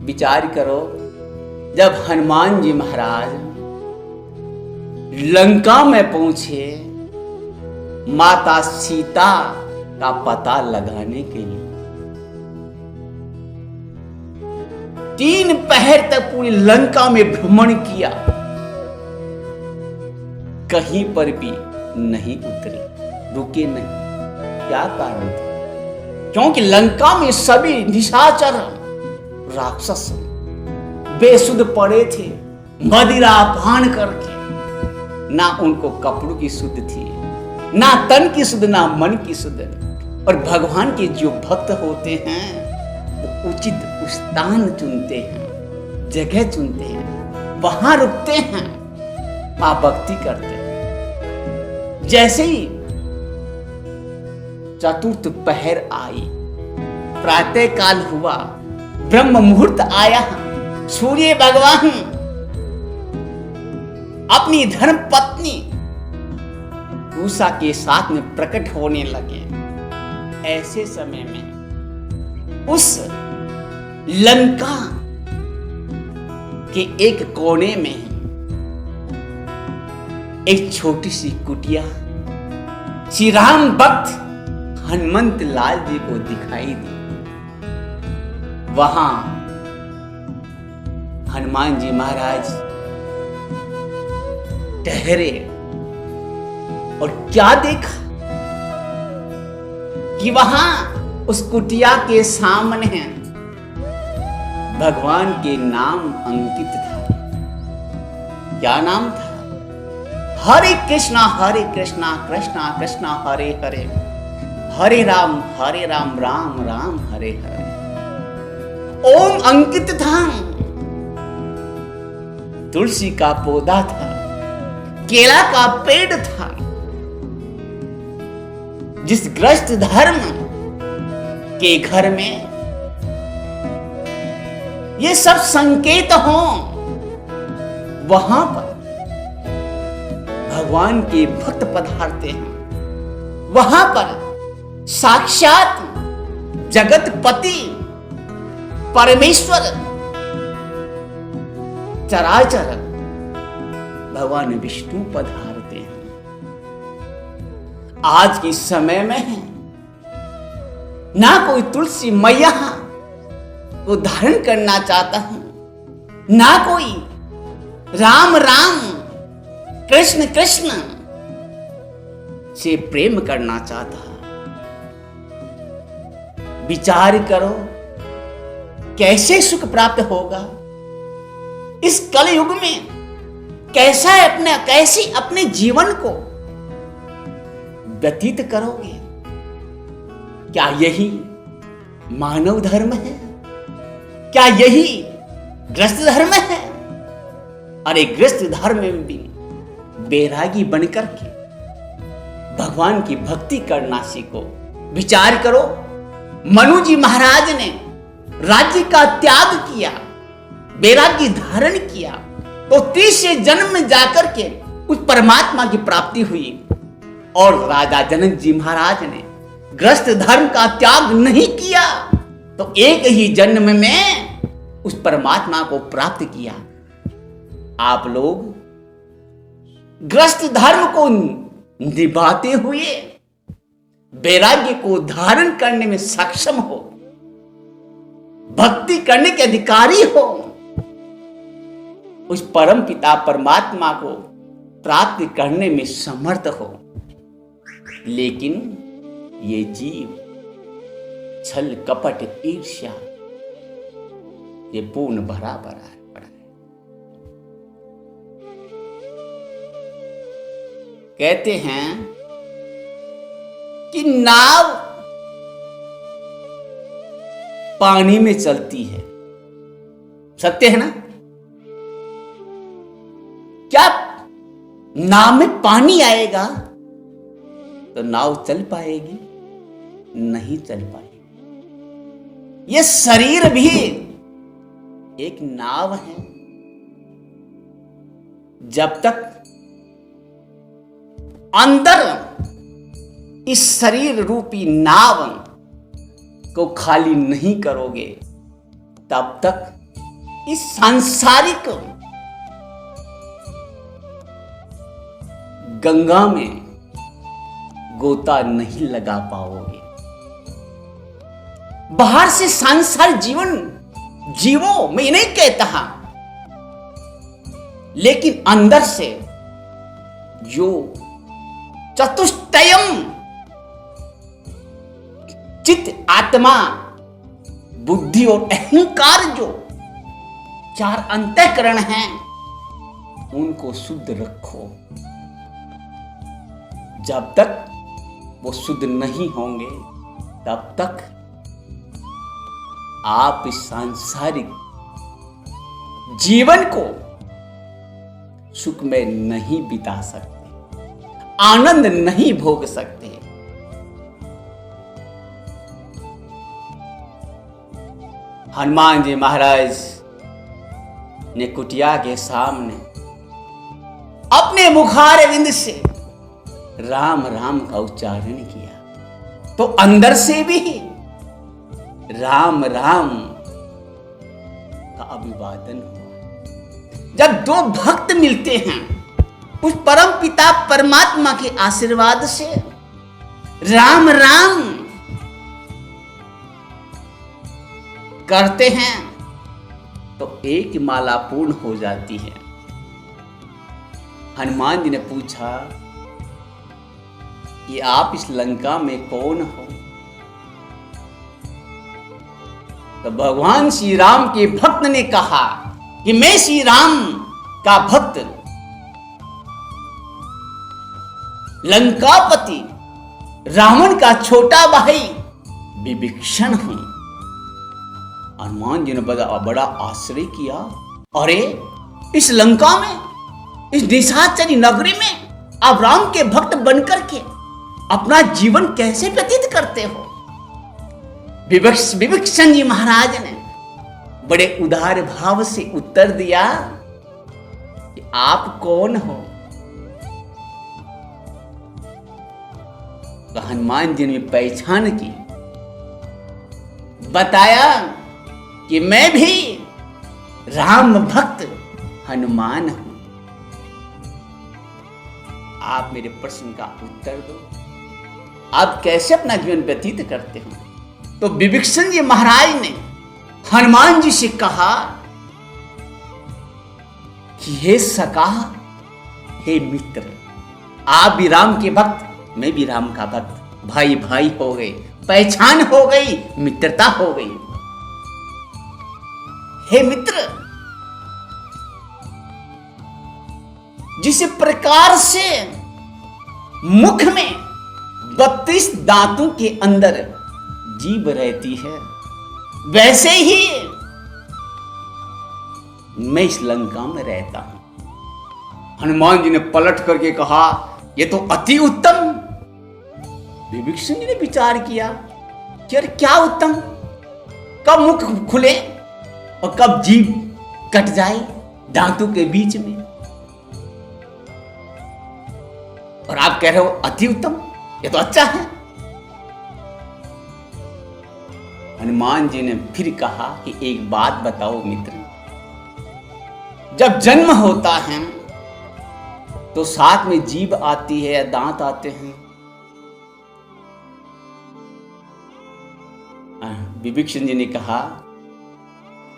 विचार करो, जब हनुमान जी महाराज लंका में पहुंचे माता सीता का पता लगाने के लिए, 3 पहर तक पूरी लंका में भ्रमण किया, कहीं पर भी नहीं उतरे, रुके नहीं। क्या कारण था? क्योंकि लंका में सभी निशाचर राक्षस बेसुध पड़े थे, मदिरा पान करके। ना उनको कपड़ों की सुध थी, ना तन की सुध, ना मन की सुध। और भगवान के जो भक्त होते हैं वो उचित स्थान चुनते हैं, जगह चुनते हैं, वहां रुकते हैं, मां भक्ति करते हैं। जैसे ही चतुर्थ पहर आई, प्रातः काल हुआ, ब्रह्म मुहूर्त आया, सूर्य भगवान अपनी धर्म पत्नी उषा के साथ में प्रकट होने लगे। ऐसे समय में उस लंका के एक कोने में एक छोटी सी कुटिया श्री राम भक्त हनुमंत लाल जी को दिखाई दी। वहां हनुमान जी महाराज ठहरे और क्या देखा कि वहां उस कुटिया के सामने भगवान के नाम अंकित था। क्या नाम था? हरे कृष्णा कृष्णा कृष्णा हरे हरे, हरे राम राम राम हरे हरे। ओम अंकित था। तुलसी का पौधा था, केला का पेड़ था। जिस ग्रस्त धर्म के घर में ये सब संकेत हो, वहां पर भगवान के भक्त पधारते हैं। वहां पर साक्षात जगतपति परमेश्वर चराचर भगवान विष्णु पधारते हैं। आज के समय में है ना कोई तुलसी मैया को धारण करना चाहता है, ना कोई राम राम कृष्ण कृष्ण से प्रेम करना चाहता है। विचार करो कैसे सुख प्राप्त होगा इस कलयुग में। कैसे अपने जीवन को व्यतीत करोगे? क्या यही मानव धर्म है? क्या यही ग्रस्त धर्म है? अरे ग्रस्त धर्म में भी बैरागी बनकर के भगवान की भक्ति करना सीखो। विचार करो, मनु जी महाराज ने राज्य का त्याग किया, बैरागी धारण किया, तो 30 जन्म में जाकर के उस परमात्मा की प्राप्ति हुई। और राजा जनक जी महाराज ने ग्रस्त धर्म का त्याग नहीं किया, तो एक ही जन्म में उस परमात्मा को प्राप्त किया। आप लोग ग्रस्त धर्म को निभाते हुए वैराग्य को धारण करने में सक्षम हो, भक्ति करने के अधिकारी हो, उस परम पिता परमात्मा को प्राप्त करने में समर्थ हो। लेकिन ये जीव छल कपट ईर्ष्या ये पूर्ण भरा पड़ा है। कहते हैं कि नाव पानी में चलती है, सत्य है ना? क्या नाव में पानी आएगा तो नाव चल पाएगी? नहीं चल पाएगी। ये शरीर भी एक नाव है। जब तक अंदर इस शरीर रूपी नाव को खाली नहीं करोगे, तब तक इस सांसारिक गंगा में गोता नहीं लगा पाओगे। बाहर से सांसारिक जीवन जीवो, मैं नहीं कहता, लेकिन अंदर से जो चतुष्टयम चित्त, आत्मा, बुद्धि और अहंकार, जो 4 अंतःकरण हैं, उनको शुद्ध रखो। जब तक वो शुद्ध नहीं होंगे तब तक आप इस सांसारिक जीवन को सुख में नहीं बिता सकते, आनंद नहीं भोग सकते। हनुमान जी महाराज ने कुटिया के सामने अपने मुखारविंद से राम राम का उच्चारण किया, तो अंदर से भी राम राम का अभिवादन हुआ। जब 2 भक्त मिलते हैं उस परम पिता परमात्मा के आशीर्वाद से राम राम करते हैं तो एक माला पूर्ण हो जाती है। हनुमान जी ने पूछा कि आप इस लंका में कौन हो? तो भगवान श्री राम के भक्त ने कहा कि मैं श्री राम का भक्त लंकापति रावण का छोटा भाई विभीषण हूं। हनुमान जी ने बड़ा आश्चर्य किया, अरे इस लंका में, इस निशाचरी नगरी में आप राम के भक्त बनकर के अपना जीवन कैसे व्यतीत करते हो? विभीषण जी महाराज ने बड़े उदार भाव से उत्तर दिया कि आप कौन हो? तो हनुमान जी ने पहचान की, बताया कि मैं भी राम भक्त हनुमान हूं। आप मेरे प्रश्न का उत्तर दो, आप कैसे अपना जीवन व्यतीत करते हो? तो विभीषण जी महाराज ने हनुमान जी से कहा कि हे सखा, हे मित्र, आप भी राम के भक्त, मैं भी राम का भक्त, भाई भाई हो गए, पहचान हो गई, मित्रता हो गई। हे मित्र, जिस प्रकार से मुख में 32 दांतों के अंदर जीभ रहती है, वैसे ही मैं इस लंका में रहता हूं। हनुमान जी ने पलट करके कहा, यह तो अति उत्तम। विभीषण जी ने विचार किया कि यार क्या उत्तम, कब मुख खुले और कब जीभ कट जाए दांतों के बीच में, और आप कह रहे हो अति उत्तम, ये तो अच्छा है। हनुमान जी ने फिर कहा कि एक बात बताओ मित्र, जब जन्म होता है तो साथ में जीभ आती है या दांत आते हैं? विभीषण जी ने कहा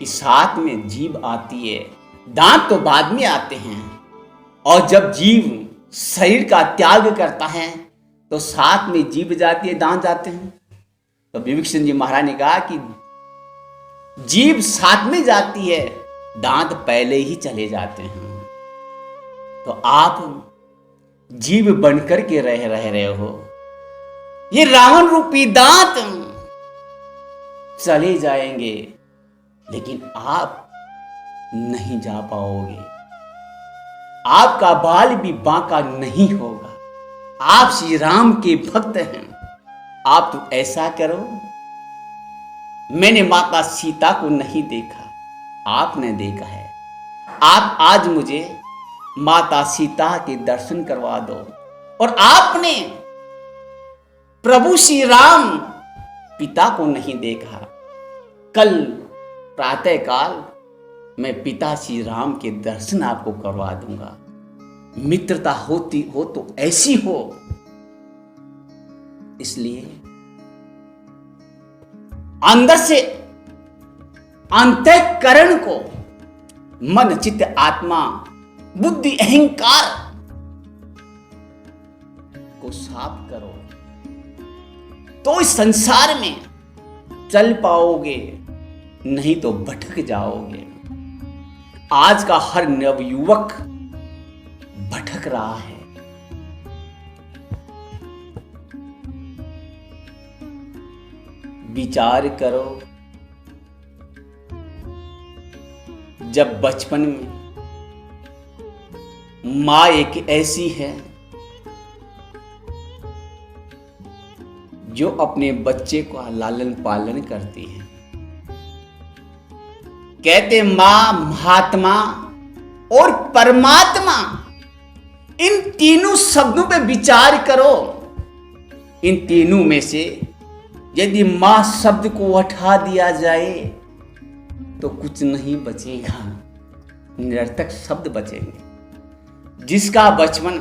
कि साथ में जीभ आती है, दांत तो बाद में आते हैं, और जब जीभ शरीर का त्याग करता है तो साथ में जीभ जाती है, दांत जाते हैं। तो विभीषण जी महाराज ने कहा कि जीभ साथ में जाती है, दांत पहले ही चले जाते हैं। तो आप जीभ बनकर के रह रहे हो, ये रावण रूपी दांत चले जाएंगे लेकिन आप नहीं जा पाओगे, आपका बाल भी बांका नहीं होगा। आप श्री राम के भक्त हैं, आप तो ऐसा करो, मैंने माता सीता को नहीं देखा, आपने देखा है, आप आज मुझे माता सीता के दर्शन करवा दो। और आपने प्रभु श्री राम पिता को नहीं देखा, कल प्रातःकाल मैं पिता श्री राम के दर्शन आपको करवा दूंगा। मित्रता होती हो तो ऐसी हो। इसलिए अंदर से अंतःकरण को, मन चित्त आत्मा बुद्धि अहंकार को साफ करो तो इस संसार में चल पाओगे, नहीं तो भटक जाओगे। आज का हर नवयुवक भटक रहा है। विचार करो, जब बचपन में मां एक ऐसी है जो अपने बच्चे का लालन पालन करती है। कहते मां, महात्मा और परमात्मा, इन तीनों शब्दों पे विचार करो। इन तीनों में से यदि मां शब्द को हटा दिया जाए तो कुछ नहीं बचेगा, निरर्थक शब्द बचेंगे। जिसका बचपन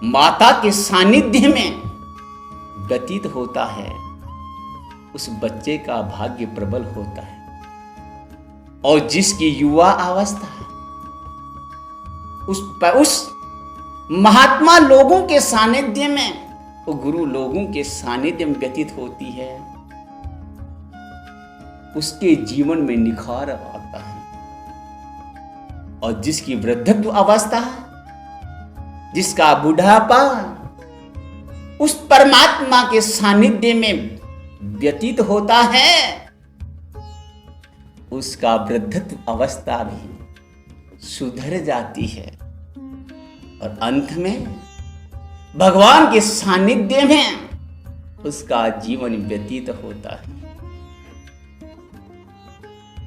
माता के सानिध्य में व्यतीत होता है, उस बच्चे का भाग्य प्रबल होता है। और जिसकी युवा अवस्था उस महात्मा लोगों के सानिध्य में, वो गुरु लोगों के सानिध्य में व्यतीत होती है, उसके जीवन में निखार आता है। और जिसकी वृद्धत्व अवस्था, जिसका बुढ़ापा उस परमात्मा के सानिध्य में व्यतीत होता है, उसका वृद्धत्व अवस्था भी सुधर जाती है और अंत में भगवान के सानिध्य में उसका जीवन व्यतीत होता है।